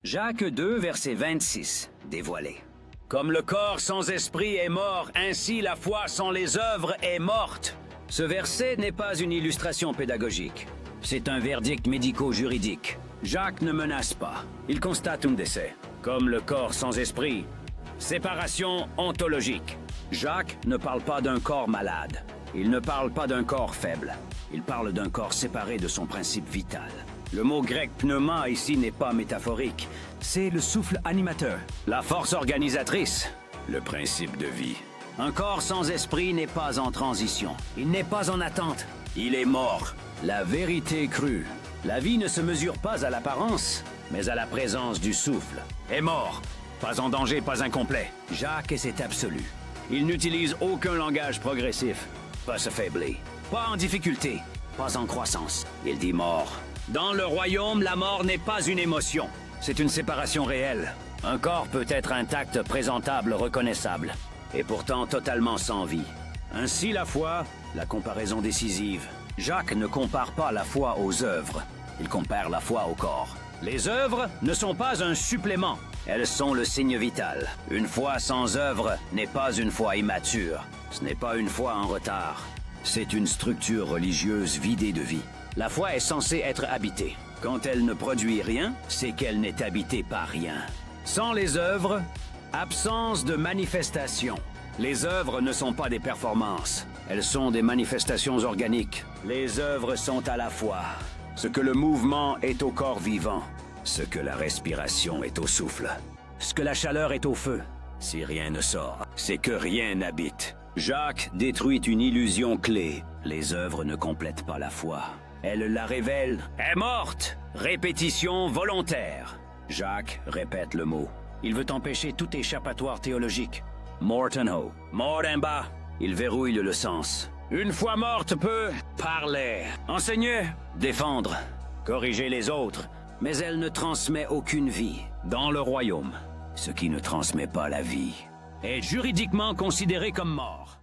Jacques 2, verset 26, dévoilé. Comme le corps sans esprit est mort, ainsi la foi sans les œuvres est morte. Ce verset n'est pas une illustration pédagogique. C'est un verdict médico-juridique. Jacques ne menace pas. Il constate un décès. Comme le corps sans esprit. Séparation ontologique. Jacques ne parle pas d'un corps malade. Il ne parle pas d'un corps faible. Il parle d'un corps séparé de son principe vital. Le mot grec pneuma ici n'est pas métaphorique. C'est le souffle animateur. La force organisatrice. Le principe de vie. Un corps sans esprit n'est pas en transition. Il n'est pas en attente. Il est mort. La vérité crue. La vie ne se mesure pas à l'apparence, mais à la présence du souffle. Est mort. Pas en danger, pas incomplet. Jacques est cet absolu. Il n'utilise aucun langage progressif. Pas affaibli. Pas en difficulté. Pas en croissance. Il dit mort. Dans le royaume, la mort n'est pas une émotion. C'est une séparation réelle. Un corps peut être intact, présentable, reconnaissable, et pourtant totalement sans vie. Ainsi la foi, la comparaison décisive. Jacques ne compare pas la foi aux œuvres. Il compare la foi au corps. Les œuvres ne sont pas un supplément. Elles sont le signe vital. Une foi sans œuvre n'est pas une foi immature. Ce n'est pas une foi en retard. C'est une structure religieuse vidée de vie. La foi est censée être habitée. Quand elle ne produit rien, c'est qu'elle n'est habitée par rien. Sans les œuvres, absence de manifestation. Les œuvres ne sont pas des performances. Elles sont des manifestations organiques. Les œuvres sont à la foi ce que le mouvement est au corps vivant, ce que la respiration est au souffle, ce que la chaleur est au feu. Si rien ne sort, c'est que rien n'habite. Jacques détruit une illusion clé. Les œuvres ne complètent pas la foi. Elle la révèle, est morte. Répétition volontaire. Jacques répète le mot. Il veut empêcher tout échappatoire théologique. Mortenho, mort en bas. Il verrouille le sens. Une foi morte peut parler, enseigner, défendre, corriger les autres, mais elle ne transmet aucune vie. Dans le royaume, ce qui ne transmet pas la vie est juridiquement considéré comme mort.